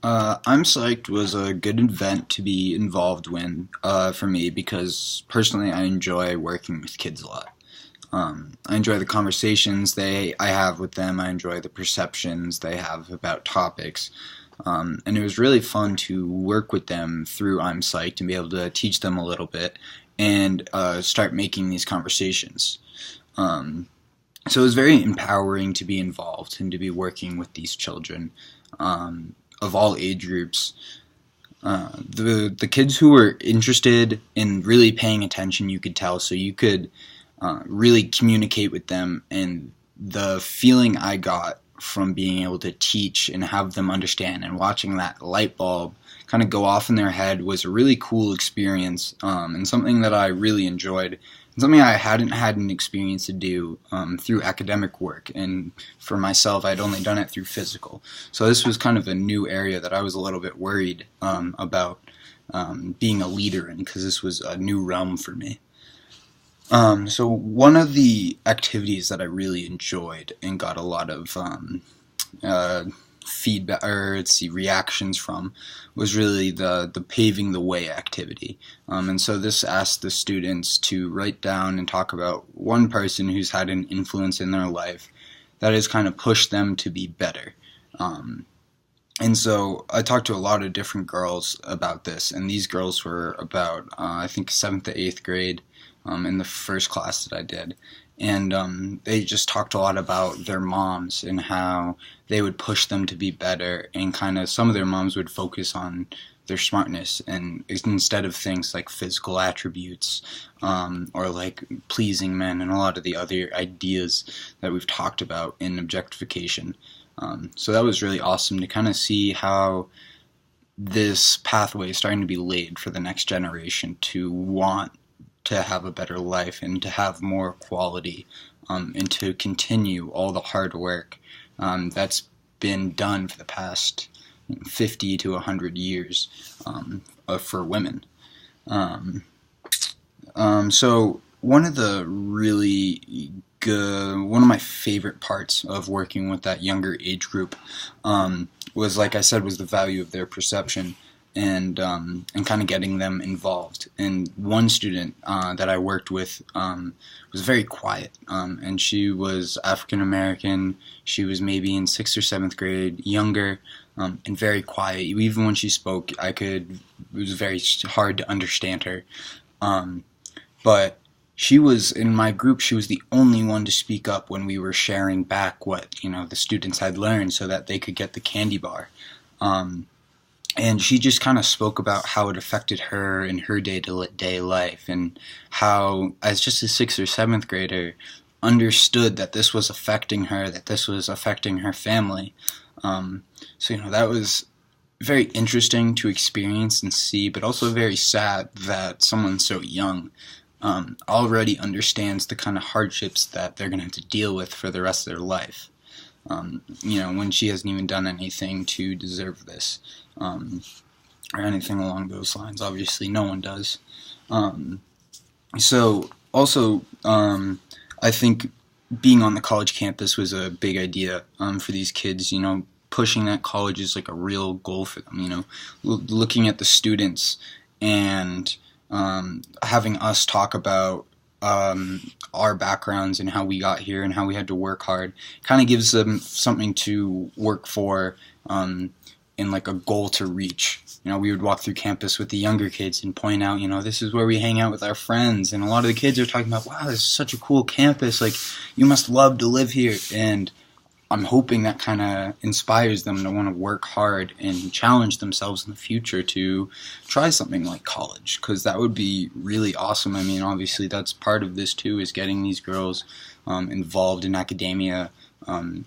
I'm Psyched was a good event to be involved in for me because personally I enjoy working with kids a lot. I enjoy the conversations I have with them. I enjoy the perceptions they have about topics. And it was really fun to work with them through I'm Psyched and be able to teach them a little bit and start making these conversations. So it was very empowering to be involved and to be working with these children of all age groups. The kids who were interested in really paying attention, you could tell, so you could really communicate with them, and the feeling I got from being able to teach and have them understand and watching that light bulb kind of go off in their head was a really cool experience, and something that I really enjoyed, and something I hadn't had an experience to do through academic work, and for myself I'd only done it through physical. So this was kind of a new area that I was a little bit worried about being a leader in, because this was a new realm for me. So one of the activities that I really enjoyed and got a lot of feedback, or reactions from, was really the paving the way activity. And so this asked the students to write down and talk about one person who's had an influence in their life that has kind of pushed them to be better. And so I talked to a lot of different girls about this, and these girls were about, I think, 7th to 8th grade in the first class that I did. And they just talked a lot about their moms and how they would push them to be better, and kind of some of their moms would focus on their smartness, and instead of things like physical attributes or like pleasing men and a lot of the other ideas that we've talked about in objectification. So that was really awesome to kind of see how this pathway is starting to be laid for the next generation to want to have a better life and to have more quality, and to continue all the hard work that's been done for the past 50 to 100 years for women. So one of the really one of my favorite parts of working with that younger age group was, like I said, was the value of their perception, and kind of getting them involved. And one student that I worked with was very quiet, and she was African American. She was maybe in 6th or 7th grade, younger, and very quiet. Even when she spoke, it was very hard to understand her. But she was, in my group, she was the only one to speak up when we were sharing back what, the students had learned so that they could get the candy bar. And she just kind of spoke about how it affected her in her day-to-day life, and how, as just a 6th or 7th grader, understood that this was affecting her, that this was affecting her family. So that was very interesting to experience and see, but also very sad that someone so young already understands the kind of hardships that they're going to have to deal with for the rest of their life. When she hasn't even done anything to deserve this, or anything along those lines. Obviously, no one does. So, also, I think being on the college campus was a big idea for these kids. Pushing that college is like a real goal for them. Looking at the students and having us talk about our backgrounds and how we got here and how we had to work hard kind of gives them something to work for, and like a goal to reach. We would walk through campus with the younger kids and point out, this is where we hang out with our friends, and a lot of the kids are talking about, wow, this is such a cool campus, like, you must love to live here. And I'm hoping that kind of inspires them to want to work hard and challenge themselves in the future to try something like college, because that would be really awesome. I mean, obviously that's part of this too, is getting these girls involved in academia, and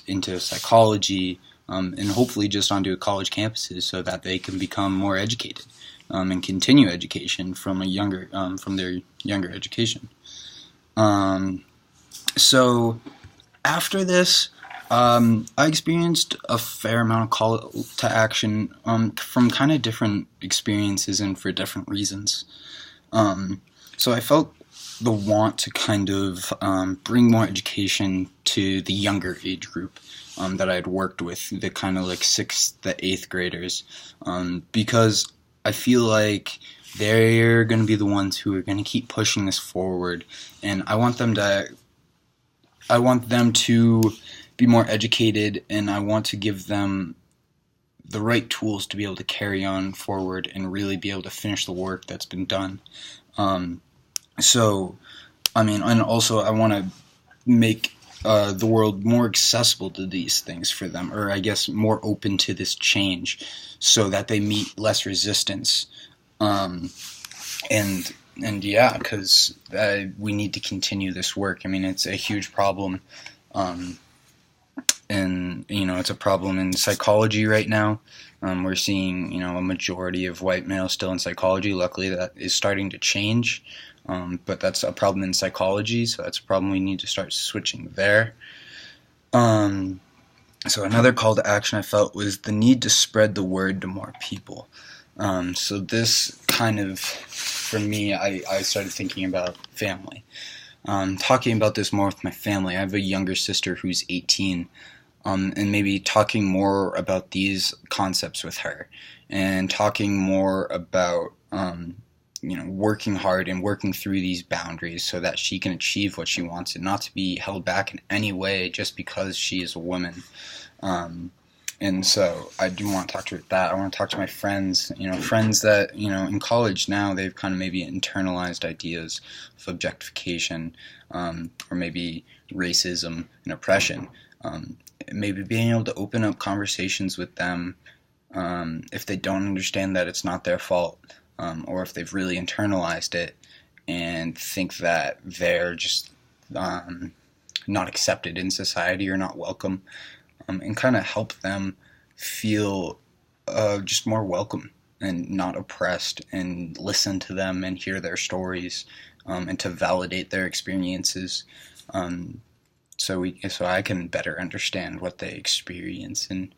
into psychology, and hopefully just onto college campuses so that they can become more educated, and continue education from their younger education. So after this, I experienced a fair amount of call to action from kind of different experiences and for different reasons. So I felt the want to kind of bring more education to the younger age group. that I had worked with, the kind of like 6th to 8th graders, because I feel like they're going to be the ones who are going to keep pushing this forward, and I want them to be more educated, and I want to give them the right tools to be able to carry on forward and really be able to finish the work that's been done. So, I mean, and also I want to make the world more accessible to these things for them, or I guess more open to this change, so that they meet less resistance. And yeah, because we need to continue this work. I mean, it's a huge problem, and it's a problem in psychology right now. We're seeing a majority of white males still in psychology. Luckily, that is starting to change. But that's a problem in psychology, so that's a problem we need to start switching there. So another call to action I felt was the need to spread the word to more people. So this kind of, for me, I started thinking about family. Talking about this more with my family. I have a younger sister who's 18, and maybe talking more about these concepts with her, and talking more about working hard and working through these boundaries so that she can achieve what she wants and not to be held back in any way just because she is a woman. And so I do want to talk to her about that. I want to talk to my friends, friends that, in college now, they've kind of maybe internalized ideas of objectification, or maybe racism and oppression. Maybe being able to open up conversations with them, if they don't understand that it's not their fault, or if they've really internalized it and think that they're just not accepted in society or not welcome, and kind of help them feel just more welcome and not oppressed, and listen to them and hear their stories, and to validate their experiences, so I can better understand what they experience, and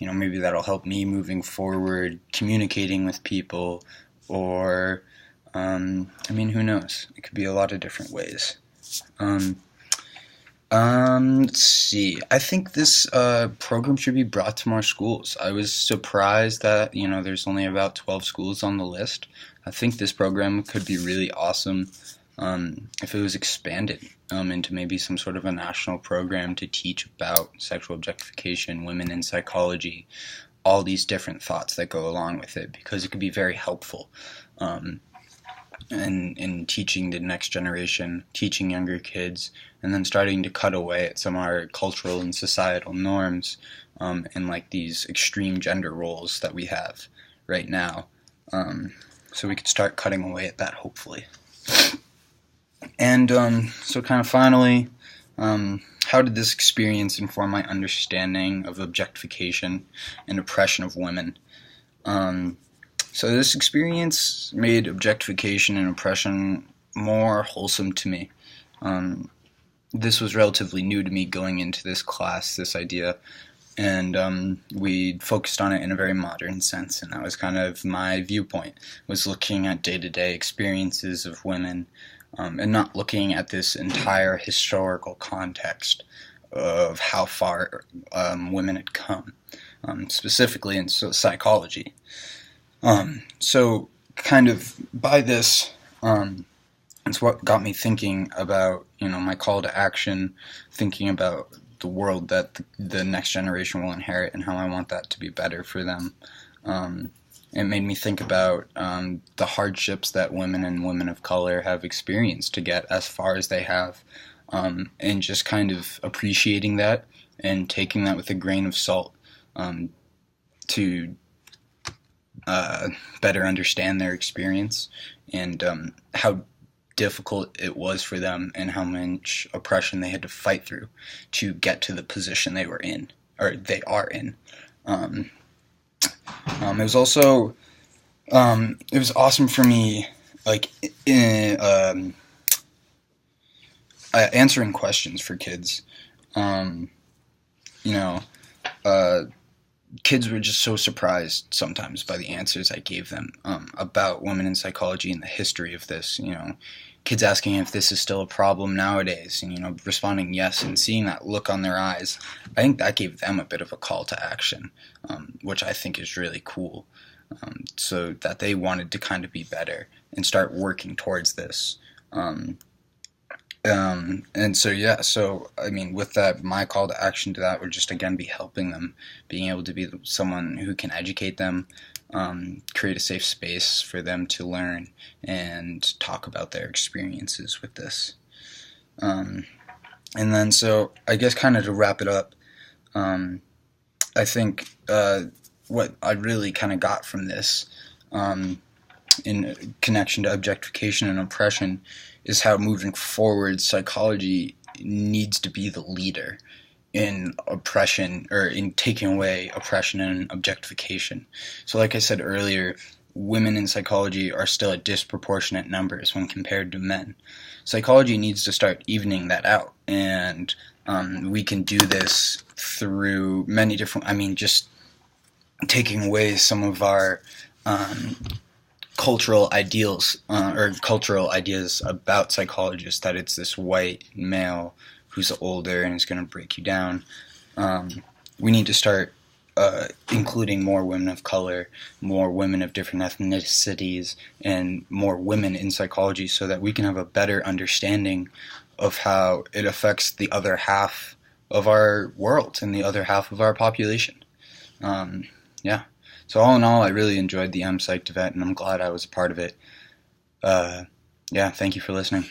maybe that'll help me moving forward, communicating with people, or who knows? It could be a lot of different ways. Let's see. I think this program should be brought to more schools. I was surprised that there's only about 12 schools on the list. I think this program could be really awesome if it was expanded into maybe some sort of a national program to teach about sexual objectification, women in psychology, all these different thoughts that go along with it, because it could be very helpful in teaching the next generation, teaching younger kids, and then starting to cut away at some of our cultural and societal norms, and like these extreme gender roles that we have right now. So we could start cutting away at that, hopefully. And so kind of finally, how did this experience inform my understanding of objectification and oppression of women? So this experience made objectification and oppression more wholesome to me. This was relatively new to me going into this class, this idea, and we focused on it in a very modern sense, and that was kind of my viewpoint, was looking at day-to-day experiences of women, and not looking at this entire historical context of how far women had come, specifically in psychology. So kind of by this, it's what got me thinking about, my call to action, thinking about the world that the next generation will inherit and how I want that to be better for them. It made me think about the hardships that women and women of color have experienced to get as far as they have, and just kind of appreciating that and taking that with a grain of salt, to better understand their experience, and how difficult it was for them, and how much oppression they had to fight through to get to the position they were in, or they are in. It was also, it was awesome for me, like, answering questions for kids. Kids were just so surprised sometimes by the answers I gave them, about women in psychology and the history of this, kids asking if this is still a problem nowadays, and responding yes, and seeing that look on their eyes, I think that gave them a bit of a call to action, which I think is really cool. So that they wanted to kind of be better and start working towards this. And so, yeah, so, I mean, with that, my call to action to that would just, again, be helping them, being able to be someone who can educate them, create a safe space for them to learn and talk about their experiences with this. And then, so, I guess kind of to wrap it up, I think what I really kind of got from this, in connection to objectification and oppression, is how moving forward psychology needs to be the leader in oppression, or in taking away oppression and objectification. So like I said earlier, women in psychology are still at disproportionate numbers when compared to men. Psychology needs to start evening that out, and we can do this through many different, just taking away some of our cultural ideals, or cultural ideas about psychologists, that it's this white male who's older and is going to break you down. We need to start including more women of color, more women of different ethnicities, and more women in psychology, so that we can have a better understanding of how it affects the other half of our world and the other half of our population. Yeah. So all in all, I really enjoyed the Psyched event, and I'm glad I was a part of it. Yeah, thank you for listening.